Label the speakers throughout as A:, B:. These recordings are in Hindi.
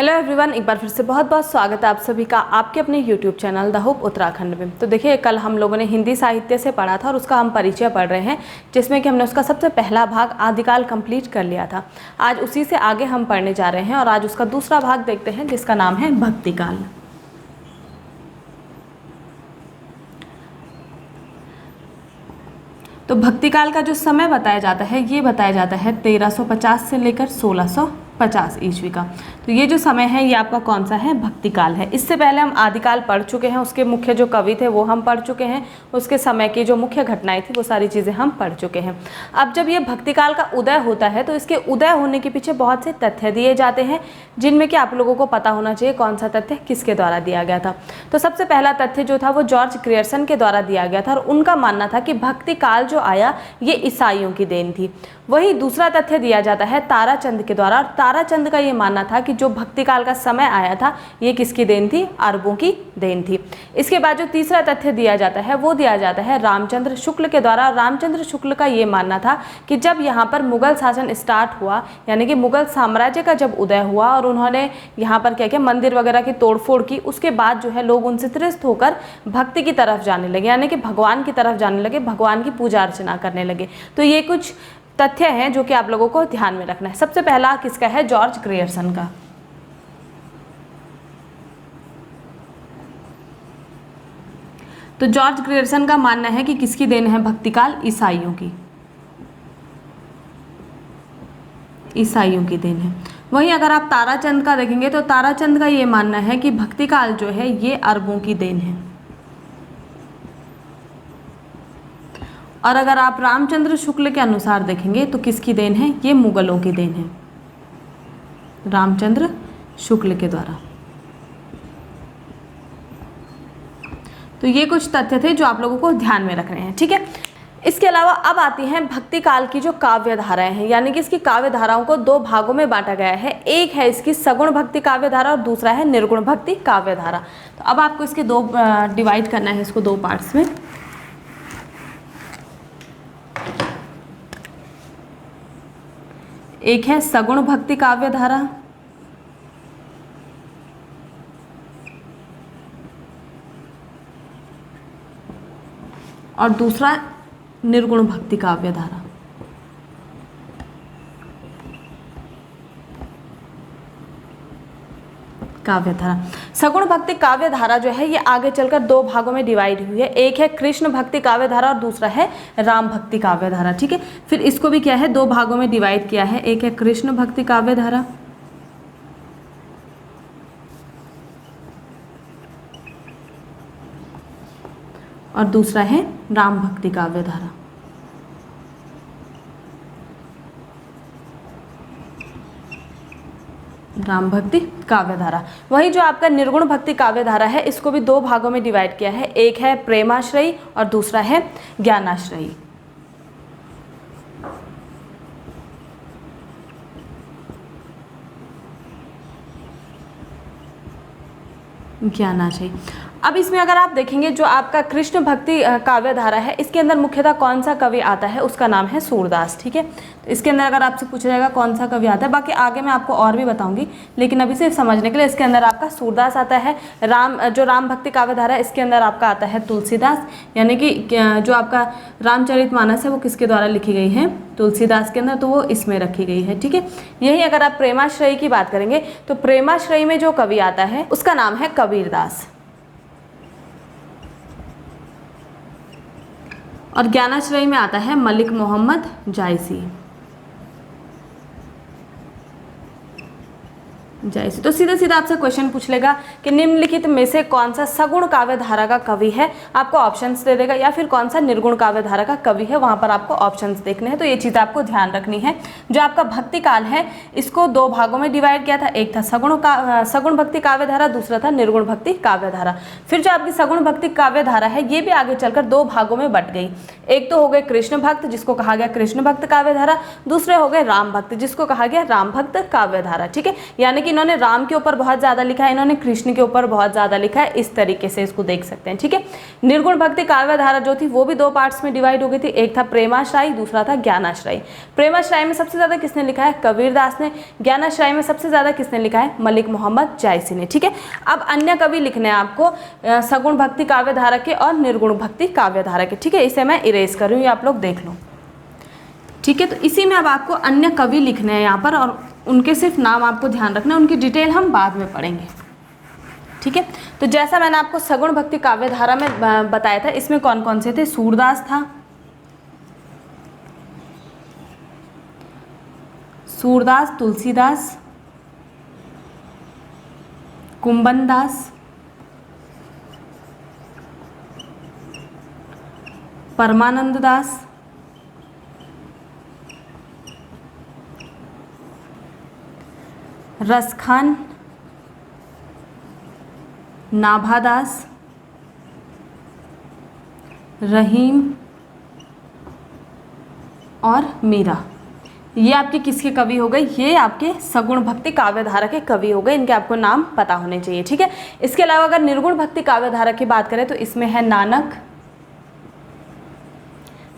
A: हेलो एवरीवन, एक बार फिर से बहुत बहुत स्वागत है आप सभी का आपके अपने YouTube channel the hope Uttarakhand में। तो देखिए, कल हम लोगों ने हिंदी साहित्य से पढ़ा था और उसका हम परिचय पढ़ रहे हैं, जिसमें कि हमने उसका सबसे पहला भाग आदिकाल कंप्लीट कर लिया था। आज उसी से आगे हम पढ़ने जा रहे हैं और आज उसका दूसरा भाग देखते हैं, जिसका नाम है भक्तिकाल। तो भक्तिकाल का जो समय बताया जाता है, ये बताया जाता है 1350 से लेकर 1650 ईस्वी का। तो ये जो समय है ये आपका कौन सा है? भक्तिकाल है। इससे पहले हम आदिकाल पढ़ चुके हैं, उसके मुख्य जो कवि थे वो हम पढ़ चुके हैं, उसके समय की जो मुख्य घटनाएं थी वो सारी चीज़ें हम पढ़ चुके हैं। अब जब ये भक्तिकाल का उदय होता है तो इसके उदय होने के पीछे बहुत से तथ्य दिए जाते हैं, जिनमें कि आप लोगों को पता होना चाहिए कौन सा तथ्य किसके द्वारा दिया गया था। तो सबसे पहला तथ्य जो था वो जॉर्ज ग्रियर्सन के द्वारा दिया गया था और उनका मानना था कि भक्तिकाल जो आया ये ईसाइयों की देन थी। वही दूसरा तथ्य दिया जाता है ताराचंद के द्वारा, और ताराचंद का ये मानना था कि जो भक्तिकाल का समय आया था ये किसकी देन थी? अरबों की देन थी। इसके बाद जो तीसरा तथ्य दिया जाता है वो दिया जाता है रामचंद्र शुक्ल के द्वारा। रामचंद्र शुक्ल का ये मानना था कि जब यहाँ पर मुगल शासन स्टार्ट हुआ, यानी कि मुगल साम्राज्य का जब उदय हुआ और उन्होंने यहाँ पर क्या किया, मंदिर वगैरह की तोड़फोड़ की, उसके बाद जो है लोग उनसे त्रस्त होकर भक्ति की तरफ जाने लगे, यानी कि भगवान की तरफ जाने लगे, भगवान की पूजा अर्चना करने लगे। तो ये कुछ तथ्य हैं जो कि आप लोगों को ध्यान में रखना है। सबसे पहला किसका है? जॉर्ज ग्रियर्सन का। तो जॉर्ज ग्रियर्सन का मानना है कि किसकी देन है भक्तिकाल? ईसाइयों की, ईसाइयों की देन है। वहीं अगर आप ताराचंद का देखेंगे तो ताराचंद का ये मानना है कि भक्तिकाल जो है ये अरबों की देन है। और अगर आप रामचंद्र शुक्ल के अनुसार देखेंगे तो किसकी देन है? ये मुगलों की देन है, रामचंद्र शुक्ल के द्वारा। तो ये कुछ तथ्य थे जो आप लोगों को ध्यान में रखने हैं, ठीक है। इसके अलावा अब आती हैं भक्तिकाल की जो काव्य धाराएं हैं, यानी कि इसकी काव्य धाराओं को दो भागों में बांटा गया है। एक है इसकी सगुण भक्ति काव्य धारा और दूसरा है निर्गुण भक्ति काव्य धारा। तो अब आपको इसके दो डिवाइड करना है, इसको दो पार्ट्स में। एक है सगुण भक्ति काव्य धारा और दूसरा निर्गुण भक्ति काव्य धारा। काव्य धारा, सगुण भक्ति काव्य धारा जो है ये आगे चलकर दो भागों में डिवाइड हुई है। एक है कृष्ण भक्ति काव्य धारा और दूसरा है राम भक्ति काव्य धारा, ठीक है। फिर इसको भी क्या है, दो भागों में डिवाइड किया है। एक है कृष्ण भक्ति काव्य धारा और दूसरा है राम भक्ति काव्य धारा। राम भक्ति काव्य धारा। वही जो आपका निर्गुण भक्ति काव्य धारा है, इसको भी दो भागों में डिवाइड किया है। एक है प्रेमाश्रयी और दूसरा है ज्ञानाश्रयी। ज्ञानाश्रयी। अब इसमें अगर आप देखेंगे जो आपका कृष्ण भक्ति काव्य धारा है, इसके अंदर मुख्यतः कौन सा कवि आता है? उसका नाम है सूरदास, ठीक है। तो इसके अंदर अगर आपसे पूछा जाएगा कौन सा कवि आता है, बाकी आगे मैं आपको और भी बताऊंगी, लेकिन अभी सिर्फ समझने के लिए इसके अंदर आपका सूरदास आता है। जो राम भक्ति काव्य धारा है, इसके अंदर आपका आता है तुलसीदास, यानी कि जो आपका रामचरितमानस है वो किसके द्वारा लिखी गई है? तुलसीदास के अंदर, तो वो इसमें रखी गई है, ठीक है। यही अगर आप प्रेमाश्रयी की बात करेंगे तो प्रेमाश्रयी में जो कवि आता है उसका नाम है कबीरदास। और ज्ञानाश्रयी में आता है मलिक मोहम्मद जायसी। तो सीधा सीधा आपसे क्वेश्चन पूछ लेगा कि निम्नलिखित में से कौन सा सगुण काव्य धारा का कवि है, आपको ऑप्शंस दे देगा, या फिर कौन सा निर्गुण काव्य धारा का कवि है, वहां पर आपको ऑप्शंस देखने हैं। तो ये चीज़ आपको ध्यान रखनी है। जो आपका भक्ति काल है इसको दो भागों में डिवाइड किया था। एक था सगुण भक्ति काव्य धारा, दूसरा था निर्गुण भक्ति काव्य धारा। फिर जो आपकी सगुण भक्ति काव्य धारा है ये भी आगे चलकर दो भागों में बट गई। एक तो हो गए कृष्ण भक्त, जिसको कहा गया कृष्ण भक्त काव्य धारा, दूसरे हो गए राम भक्त, जिसको कहा गया राम भक्त काव्य धारा, ठीक है। यानी कि कि इन्होंने राम के ऊपर बहुत ज़्यादा लिखा है, इन्होंने कृष्ण के ऊपर बहुत ज़्यादा लिखा है, इस तरीके से इसको देख सकते हैं। ठीक है, निर्गुण भक्ति काव्य धारा जो थी वो भी दो पार्ट्स में डिवाइड हो गई थी, एक था प्रेमाश्रयी, दूसरा था ज्ञानाश्रयी। प्रेमाश्रयी में सबसे ज़्यादा किसने लिखा है? कबीरदास ने। ज्ञानाश्रयी में सबसे ज़्यादा किसने लिखा है? मलिक मोहम्मद जायसी ने। ठीक है, अब अन्य कवि लिखने हैं आपको सगुण भक्ति काव्य धारा के और निर्गुण भक्ति काव्य धारा के। ठीक है, इसे मैं इरेज कर रही हूँ, ये आप लोग देख लो। ठीक है, तो इसी में अब आपको अन्य कवि लिखने हैं यहाँ पर, और उनके सिर्फ नाम आपको ध्यान रखना है, उनकी डिटेल हम बाद में पढ़ेंगे। ठीक है, तो जैसा मैंने आपको सगुण भक्ति काव्य धारा में बताया था, इसमें कौन कौन से थे? सूरदास था, सूरदास, तुलसीदास, कुंभन दास, परमानंद दास, रसखान, नाभादास, रहीम और मीरा। ये आपके किसके कवि हो गए? ये आपके सगुण भक्ति काव्य धारा के कवि हो गए, इनके आपको नाम पता होने चाहिए। ठीक है, इसके अलावा अगर निर्गुण भक्ति काव्य धारा की बात करें तो इसमें है नानक,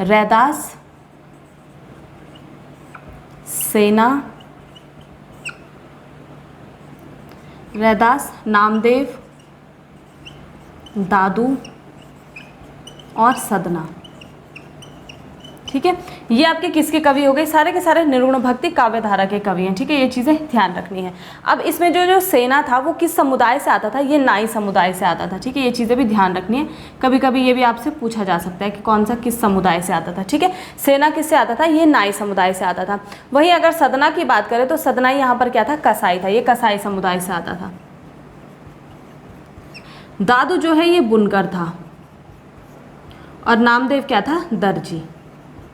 A: रैदास, सेना, रैदास, नामदेव, दादू और सदना। ठीक है, ये आपके किसके कवि हो गए? सारे के सारे निर्गुण भक्ति काव्य धारा के कवि हैं। ठीक है, ये चीज़ें ध्यान रखनी है। अब इसमें जो सेना था वो किस समुदाय से आता था? ये नाई समुदाय से आता था। ठीक है, ये चीज़ें भी ध्यान रखनी है, कभी कभी ये भी आपसे पूछा जा सकता है कि कौन सा किस समुदाय से आता था। ठीक है, सेना किससे आता था? ये नाई समुदाय से आता था। वहीं अगर सदना की बात करें तो सदना यहाँ पर क्या था? कसाई था, ये कसाई समुदाय से आता था। दादू जो है ये बुनकर था, और नामदेव क्या था? दर्जी,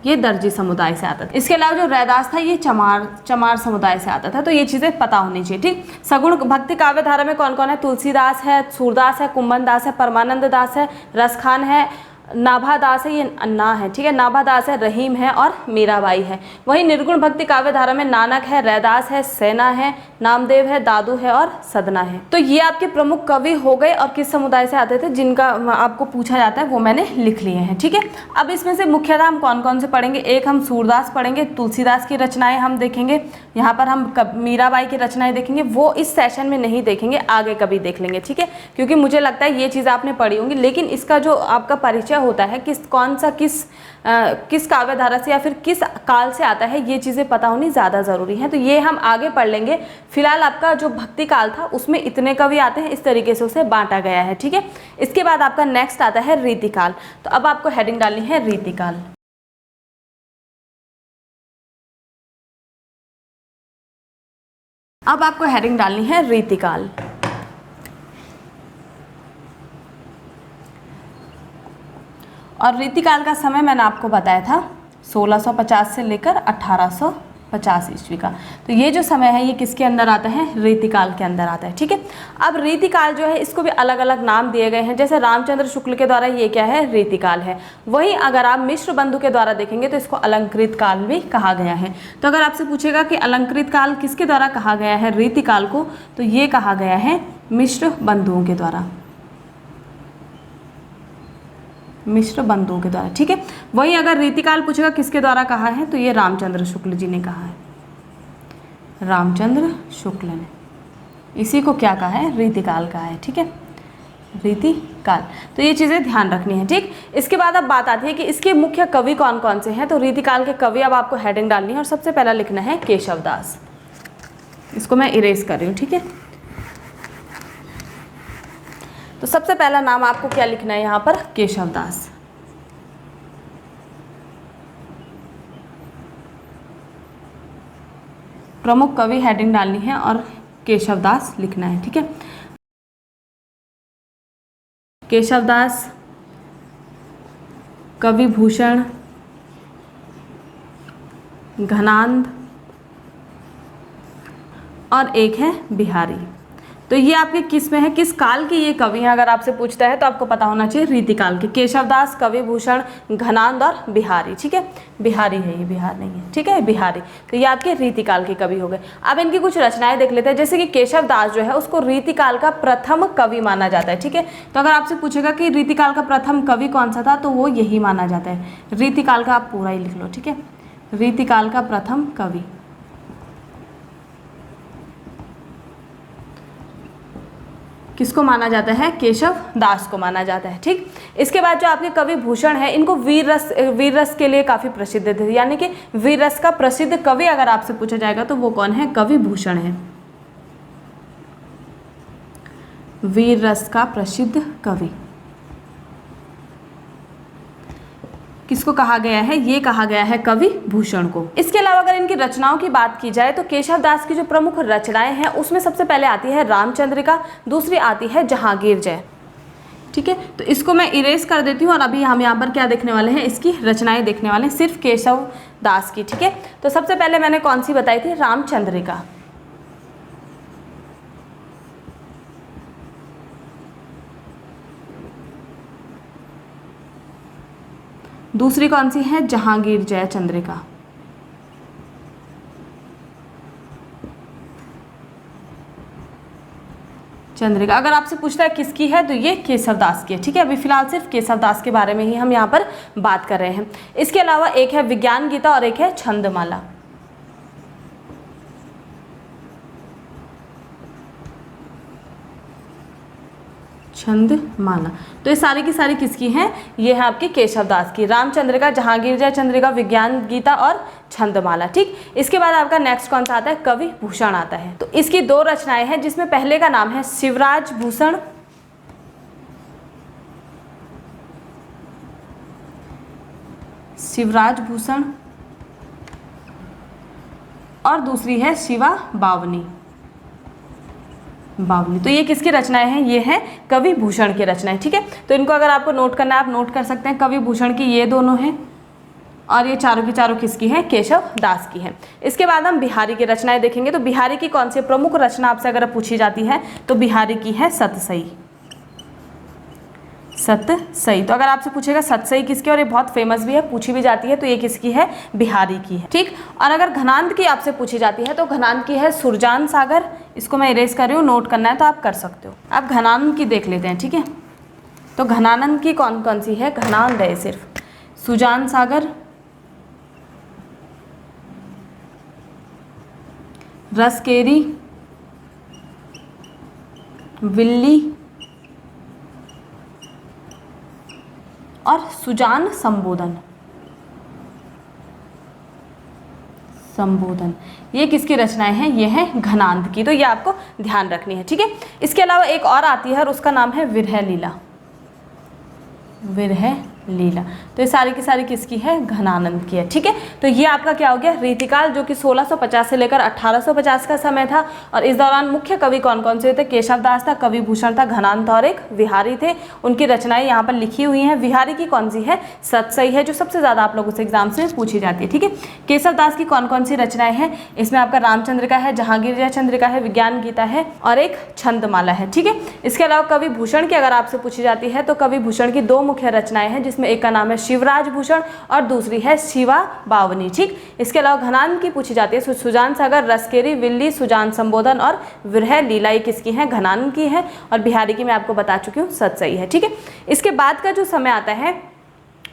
A: ये दर्जी समुदाय से आता था। इसके अलावा जो रैदास था ये चमार समुदाय से आता था। तो ये चीज़ें पता होनी चाहिए। ठीक, सगुण भक्ति काव्य धारा में कौन कौन है? तुलसीदास है, सूरदास है, कुंभन दास है, परमानंद दास है, रसखान है, नाभादास है, ये अन्ना है। ठीक है, नाभादास है, रहीम है और मीराबाई है। वहीं निर्गुण भक्ति काव्य धारा में नानक है, रैदास है, सेना है, नामदेव है, दादू है और सदना है। तो ये आपके प्रमुख कवि हो गए और किस समुदाय से आते थे जिनका आपको पूछा जाता है वो मैंने लिख लिए हैं। ठीक है, अब इसमें से मुख्यतः हम कौन कौन से पढ़ेंगे? एक हम सूरदास पढ़ेंगे, तुलसीदास की रचनाएं हम देखेंगे, यहाँ पर हम मीराबाई की रचनाएं देखेंगे। वो इस सेशन में नहीं देखेंगे, आगे कभी देख लेंगे। ठीक है, क्योंकि मुझे लगता है ये चीज़ आपने पढ़ी होंगी, लेकिन इसका जो आपका परिचय होता है किस काव्य धारा से या फिर किस काल से आता है, ये चीज़ें पता होनी ज़्यादा ज़रूरी है। तो ये हम आगे पढ़ लेंगे। फिलहाल आपका जो भक्ति काल था उसमें इतने कवि आते हैं, इस तरीके से उसे बांटा गया है। ठीक है, इसके बाद आपका नेक्स्ट आता है रीतिकाल। तो अब आपको हेडिंग डालनी है रीतिकाल। अब आपको हेडिंग डालनी है रीतिकाल। और रीतिकाल का समय मैंने आपको बताया था 1650 से लेकर 1850 ईस्वी का। तो ये जो समय है ये किसके अंदर आता है? रीतिकाल के अंदर आता है। ठीक है, अब रीतिकाल जो है इसको भी अलग अलग नाम दिए गए हैं। जैसे रामचंद्र शुक्ल के द्वारा ये क्या है? रीतिकाल है। वहीं अगर आप मिश्र बंधु के द्वारा देखेंगे तो इसको अलंकृत काल भी कहा गया है। तो अगर आपसे पूछेगा कि अलंकृत काल किसके द्वारा कहा गया है रीतिकाल को, तो ये कहा गया है मिश्र बंधुओं के द्वारा, मिश्र बंधुओं के द्वारा। ठीक है, वहीं अगर रीतिकाल पूछेगा किसके द्वारा कहा है, तो ये रामचंद्र शुक्ल जी ने कहा है, रामचंद्र शुक्ल ने इसी को क्या कहा है? रीतिकाल कहा है। ठीक है, रीतिकाल। तो ये चीज़ें ध्यान रखनी है। ठीक, इसके बाद अब बात आती है कि इसके मुख्य कवि कौन कौन से हैं। तो रीतिकाल के कवि अब आपको हेडिंग डालनी है और सबसे पहला लिखना है केशवदास। इसको मैं इरेज कर रही हूँ। ठीक है, तो सबसे पहला नाम आपको क्या लिखना है यहाँ पर? केशवदास। प्रमुख कवि हेडिंग डालनी है और केशवदास लिखना है। ठीक है, केशवदास, कवि भूषण, घनांद और एक है बिहारी। तो ये आपके किस में है, किस काल के ये कवि हैं अगर आपसे पूछता है तो आपको पता होना चाहिए रीतिकाल के। केशवदास, कवि भूषण, घनाद और बिहारी। ठीक है, बिहारी है ये, बिहार नहीं है। ठीक है, बिहारी। तो ये आपके रीतिकाल के कवि हो गए। अब इनकी कुछ रचनाएं देख लेते हैं। जैसे कि केशवदास जो है उसको रीतिकाल का प्रथम कवि माना जाता है। ठीक है, तो अगर आपसे पूछेगा कि रीतिकाल का प्रथम कवि कौन सा था तो वो यही माना जाता है। रीतिकाल का आप पूरा ही लिख लो। ठीक है, रीतिकाल का प्रथम कवि किसको माना जाता है, केशव दास को माना जाता है। ठीक, इसके बाद जो आपके कवि भूषण है इनको वीर रस के लिए काफ़ी प्रसिद्ध थे, यानी कि वीर रस का प्रसिद्ध कवि अगर आपसे पूछा जाएगा तो वो कौन है, कवि भूषण है। वीर रस का प्रसिद्ध कवि किसको कहा गया है, ये कहा गया है कवि भूषण को। इसके अलावा अगर इनकी रचनाओं की बात की जाए तो केशवदास की जो प्रमुख रचनाएं हैं उसमें सबसे पहले आती है रामचंद्रिका, दूसरी आती है जहांगीर जय। ठीक है, तो इसको मैं इरेज कर देती हूँ और अभी हम यहाँ पर क्या देखने वाले हैं, इसकी रचनाएं देखने वाले हैं सिर्फ केशवदास की। ठीक है, तो सबसे पहले मैंने कौन सी बताई थी, रामचंद्रिका। दूसरी कौन सी है, जहांगीर जय चंद्रिका। चंद्रिका अगर आपसे पूछता है किसकी है तो ये केशवदास की है। ठीक है, अभी फिलहाल सिर्फ केशवदास के बारे में ही हम यहाँ पर बात कर रहे हैं। इसके अलावा एक है विज्ञान गीता और एक है छंदमाला। छंदमाला, तो ये सारी की सारी किसकी हैं, ये है आपकी केशवदास की। रामचंद्रिका, जहांगीर जय चंद्रिका, विज्ञान गीता और छंदमाला। ठीक, इसके बाद आपका नेक्स्ट कौन सा आता है, कवि भूषण आता है। तो इसकी दो रचनाएं हैं जिसमें पहले का नाम है शिवराज भूषण, शिवराज भूषण, और दूसरी है शिवा बावनी। बावली, तो ये किसकी रचनाएं हैं, ये हैं कवि भूषण की रचनाएं। ठीक है, तो इनको अगर आपको नोट करना है आप नोट कर सकते हैं। कवि भूषण की ये दोनों हैं और ये चारों की चारों किसकी हैं, केशव दास की हैं। इसके बाद हम बिहारी की रचनाएं देखेंगे। तो बिहारी की कौन सी प्रमुख रचना आपसे अगर पूछी जाती है तो बिहारी की है सतसई। सतसई, तो अगर आपसे पूछेगा सतसई किसकी, और ये बहुत फेमस भी है, पूछी भी जाती है, तो ये किसकी है, बिहारी की है। ठीक, और अगर घनाद की आपसे पूछी जाती है तो घनाद की है सुरजान सागर। इसको मैं इरेज कर रही हूँ, नोट करना है तो आप कर सकते हो। आप घनानंद की देख लेते हैं। ठीक है, तो घनानंद की कौन कौन सी है, घनानंद है सिर्फ, सुजान सागर, रसकेरी, विल्ली और सुजान संबोधन। संबोधन, ये किसकी रचनाएं हैं, ये है घनाद की। तो ये आपको ध्यान रखनी है। ठीक है, इसके अलावा एक और आती है और उसका नाम है विरह लीला। विरह लीला, तो ये सारी की सारी किसकी है, घनानंद की है। ठीक है, तो ये आपका क्या हो गया, रीतिकाल, जो कि 1650 से लेकर 1850 का समय था। और इस दौरान मुख्य कवि कौन कौन से थे, केशवदास था, कवि भूषण था, घनाद था और एक बिहारी थे। उनकी रचनाएं यहाँ पर लिखी हुई हैं। बिहारी की कौन सी है, सतसई है, जो सबसे ज़्यादा आप लोगों से एग्जाम से पूछी जाती है। ठीक है, केशवदास की कौन कौन सी रचनाएं हैं, इसमें आपका रामचंद्रिका है, जहांगीर जय चंद्रिका है, विज्ञान गीता है और एक छंदमाला है। ठीक है, इसके अलावा कवि भूषण की अगर आपसे पूछी जाती है तो कवि भूषण की दो मुख्य रचनाएं हैं, जिसमें एक का नाम है शिवराज भूषण और दूसरी है शिवा बावनी। ठीक, इसके अलावा घनाद की पूछी जाती है सुजान सागर, रसकेरी, विल्ली, सुजान संबोधन और विरह लीला, ये किसकी है, घनाद की है। और बिहारी की मैं आपको बता चुकी हूँ, सतसई है। ठीक है, इसके बाद का जो समय आता है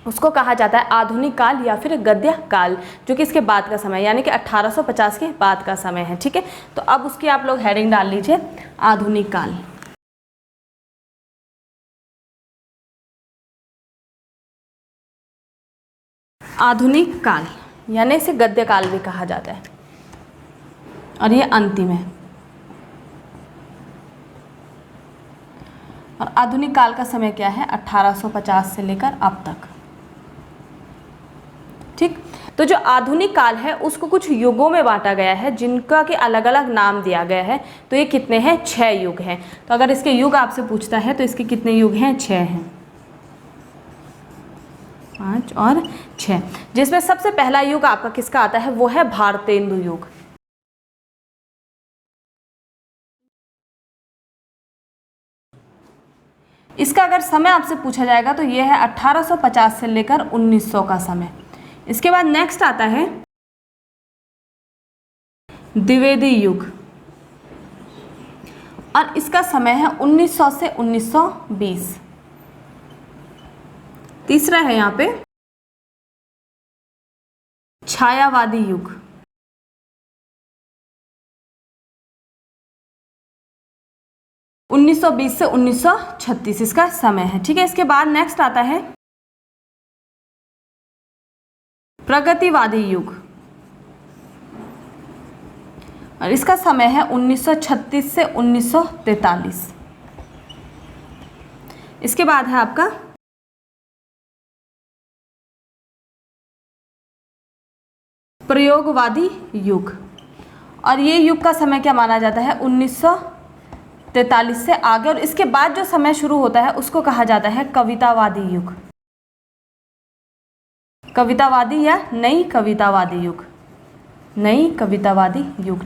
A: उसको कहा जाता है आधुनिक काल या फिर गद्य काल, जो कि इसके बाद का समय यानी कि 1850 के बाद का समय है। ठीक है, तो अब उसकी आप लोग हेडिंग डाल लीजिए, आधुनिक काल। आधुनिक काल यानी इसे गद्य काल भी कहा जाता है और ये अंतिम है। और आधुनिक काल का समय क्या है, 1850 से लेकर अब तक। ठीक, तो जो आधुनिक काल है उसको कुछ युगों में बांटा गया है, जिनका कि अलग अलग नाम दिया गया है। तो ये कितने हैं, 6 युग हैं। तो अगर इसके युग आपसे पूछता है तो इसके कितने युग हैं, 6 हैं, 5 और 6। जिसमें सबसे पहला युग आपका किसका आता है, वो है भारतेंदु युग। इसका अगर समय आपसे पूछा जाएगा तो ये है 1850 से लेकर 1900 का समय। इसके बाद नेक्स्ट आता है द्विवेदी युग, और इसका समय है 1900 से 1920। तीसरा है यहाँ पे छायावादी युग, उन्नीस सौ 1920 से 1936 इसका समय है। ठीक है, इसके बाद नेक्स्ट आता है प्रगतिवादी युग, और इसका समय है 1936 से 1943। इसके बाद है आपका प्रयोगवादी युग, और ये युग का समय क्या माना जाता है 1943 से आगे, और इसके बाद जो समय शुरू होता है उसको कहा जाता है कवितावादी युग। कवितावादी या नई कवितावादी युग, नई कवितावादी युग।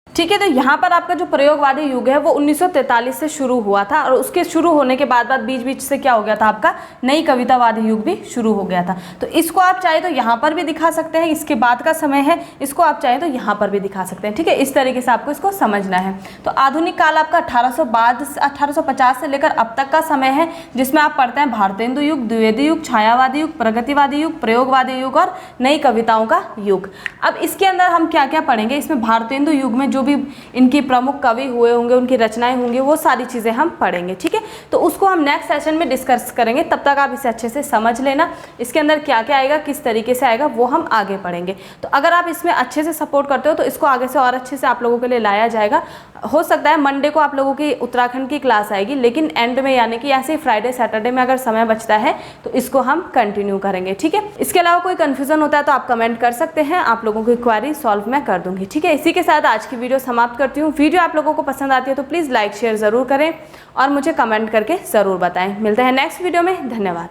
A: ठीक है, तो यहाँ पर आपका जो प्रयोगवादी युग है वो 1943 से शुरू हुआ था, और उसके शुरू होने के बाद बीच बीच से क्या हो गया था आपका नई कवितावादी युग भी शुरू हो गया था। तो इसको आप चाहे तो यहाँ पर भी दिखा सकते हैं, इसके बाद का समय है, इसको आप चाहे तो यहाँ पर भी दिखा सकते हैं। ठीक है, इस तरीके से आपको इसको समझना है। तो आधुनिक काल आपका 1850 से लेकर अब तक का समय है, जिसमें आप पढ़ते हैं भारतेंदु युग, द्विवेदी युग, छायावादी युग, प्रगतिवादी युग, प्रयोगवादी युग और नई कविताओं का युग। अब इसके अंदर हम क्या क्या पढ़ेंगे, इसमें भारतेंदु युग में जो भी इनके प्रमुख कवि हुए होंगे, उनकी रचनाएं होंगी, वो सारी चीजें हम पढ़ेंगे। ठीक है, तो उसको हम नेक्स्ट सेशन में डिस्कस करेंगे, तब तक आप इसे अच्छे से समझ लेना। इसके अंदर क्या क्या आएगा, किस तरीके से आएगा, वो हम आगे पढ़ेंगे। तो अगर आप इसमें अच्छे से सपोर्ट करते हो तो इसको आगे से और अच्छे से आप लोगों के लिए लाया जाएगा। हो सकता है मंडे को आप लोगों की उत्तराखंड की क्लास आएगी, लेकिन एंड में यानी कि ऐसे फ्राइडे सैटरडे में अगर समय बचता है तो इसको हम कंटिन्यू करेंगे। ठीक है, इसके अलावा कोई कंफ्यूजन होता है तो आप कमेंट कर सकते हैं, आप लोगों की क्वेरी सॉल्व मैं कर दूंगी। ठीक है, इसी के साथ आज की वीडियो समाप्त करती हूँ। वीडियो आप लोगों को पसंद आती है तो प्लीज़ लाइक शेयर ज़रूर करें और मुझे कमेंट करके ज़रूर बताएं। मिलते हैं नेक्स्ट वीडियो में, धन्यवाद।